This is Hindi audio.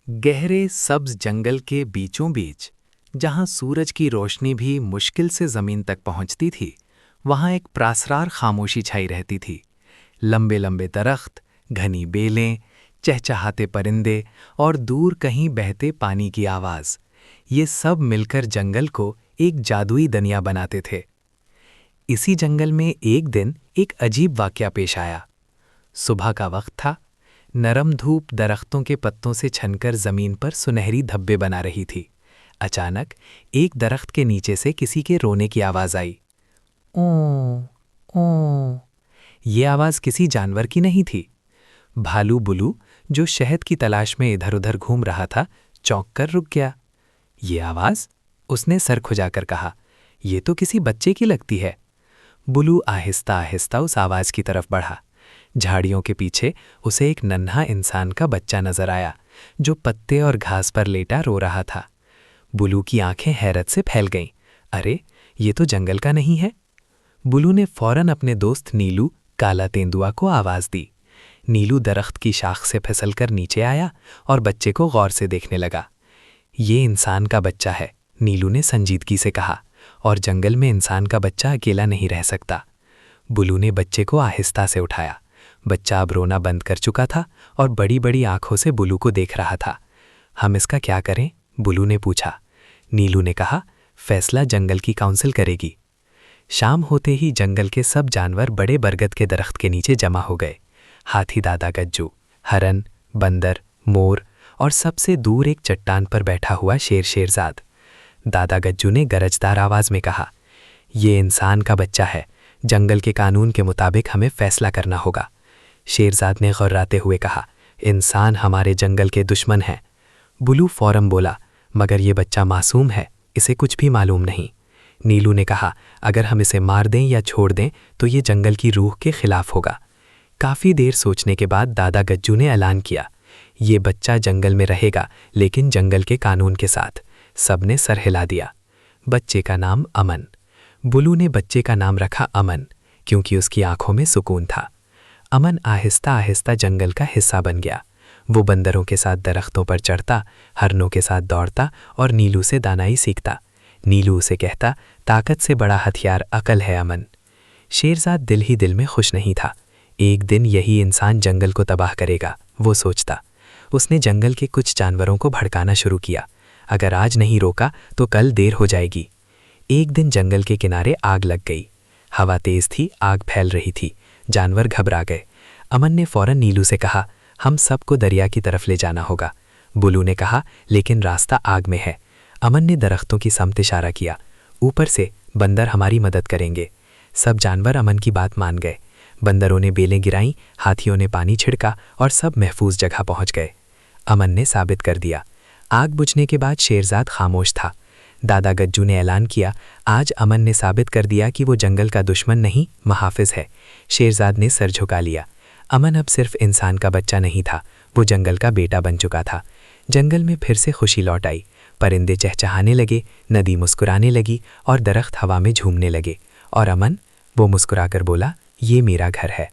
गहरे सब्ज जंगल के बीचों बीच, जहां सूरज की रोशनी भी मुश्किल से जमीन तक पहुंचती थी, वहां एक प्रासरार खामोशी छाई रहती थी। लंबे लंबे दरख्त, घनी बेलें, चहचहाते परिंदे और दूर कहीं बहते पानी की आवाज, ये सब मिलकर जंगल को एक जादुई दुनिया बनाते थे। इसी जंगल में एक दिन एक अजीब वाकया पेश आया। सुबह का वक्त था। नरम धूप दरख्तों के पत्तों से छनकर जमीन पर सुनहरी धब्बे बना रही थी। अचानक एक दरख्त के नीचे से किसी के रोने की आवाज आई। ओ, ओ। ये आवाज किसी जानवर की नहीं थी। भालू बुलू, जो शहद की तलाश में इधर-उधर घूम रहा था, चौंक कर रुक गया। ये आवाज? उसने सर खुजाकर कहा। ये तो किसी बच्चे की लगती है। बुलू आहिस्ता आहिस्ता उस आवाज की तरफ बढ़ा। झाड़ियों के पीछे उसे एक नन्हा इंसान का बच्चा नजर आया, जो पत्ते और घास पर लेटा रो रहा था। बुलू की आंखें हैरत से फैल गईं। अरे, ये तो जंगल का नहीं है। बुलू ने फौरन अपने दोस्त नीलू, काला तेंदुआ को आवाज दी। नीलू दरख्त की शाख से फिसलकर नीचे आया और बच्चे को गौर से देखने लगा। ये इंसान का बच्चा है, नीलू ने संजीदगी से कहा, और जंगल में इंसान का बच्चा अकेला नहीं रह सकता। बुलू ने बच्चे को आहिस्ता से उठाया। बच्चा अब रोना बंद कर चुका था और बड़ी बड़ी आंखों से बुलू को देख रहा था। हम इसका क्या करें? बुलू ने पूछा। नीलू ने कहा, फैसला जंगल की काउंसिल करेगी। शाम होते ही जंगल के सब जानवर बड़े बरगद के दरख्त के नीचे जमा हो गए। हाथी दादा गज्जू, हरन, बंदर, मोर और सबसे दूर एक चट्टान पर बैठा हुआ शेरजाद। दादा गज्जू ने गरजदार आवाज में कहा, ये इंसान का बच्चा है। जंगल के कानून के मुताबिक हमें फैसला करना होगा। शेरजाद ने गर्राते हुए कहा, इंसान हमारे जंगल के दुश्मन हैं। बुलू फौरन बोला, मगर ये बच्चा मासूम है, इसे कुछ भी मालूम नहीं। नीलू ने कहा, अगर हम इसे मार दें या छोड़ दें तो ये जंगल की रूह के खिलाफ होगा। काफ़ी देर सोचने के बाद दादा गज्जू ने ऐलान किया, ये बच्चा जंगल में रहेगा, लेकिन जंगल के कानून के साथ। सबने सर हिला दिया। बच्चे का नाम अमन। बुलू ने बच्चे का नाम रखा अमन, क्योंकि उसकी आंखों में सुकून था। अमन आहिस्ता आहिस्ता जंगल का हिस्सा बन गया। वो बंदरों के साथ दरख्तों पर चढ़ता, हरनों के साथ दौड़ता और नीलू से दानाई सीखता। नीलू उसे कहता, ताकत से बड़ा हथियार अकल है अमन। शेरजाद दिल ही दिल में खुश नहीं था। एक दिन यही इंसान जंगल को तबाह करेगा, वो सोचता। उसने जंगल के कुछ जानवरों को भड़काना शुरू किया। अगर आज नहीं रोका तो कल देर हो जाएगी। एक दिन जंगल के किनारे आग लग गई। हवा तेज थी, आग फैल रही थी। जानवर घबरा गए। अमन ने फौरन नीलू से कहा, हम सबको दरिया की तरफ ले जाना होगा। बुलू ने कहा, लेकिन रास्ता आग में है। अमन ने दरख्तों की समत इशारा किया। ऊपर से बंदर हमारी मदद करेंगे। सब जानवर अमन की बात मान गए। बंदरों ने बेलें गिराईं, हाथियों ने पानी छिड़का और सब महफूज जगह पहुंच गए। अमन ने साबित कर दिया। आग बुझने के बाद शेरजाद खामोश था। दादा गज्जू ने ऐलान किया, आज अमन ने साबित कर दिया कि वो जंगल का दुश्मन नहीं, मुहाफिज है। शेरजाद ने सर झुका लिया। अमन अब सिर्फ इंसान का बच्चा नहीं था, वो जंगल का बेटा बन चुका था। जंगल में फिर से खुशी लौट आई। परिंदे चहचहाने लगे, नदी मुस्कुराने लगी और दरख्त हवा में झूमने लगे। और अमन, वो मुस्कुराकर बोला, ये मेरा घर है।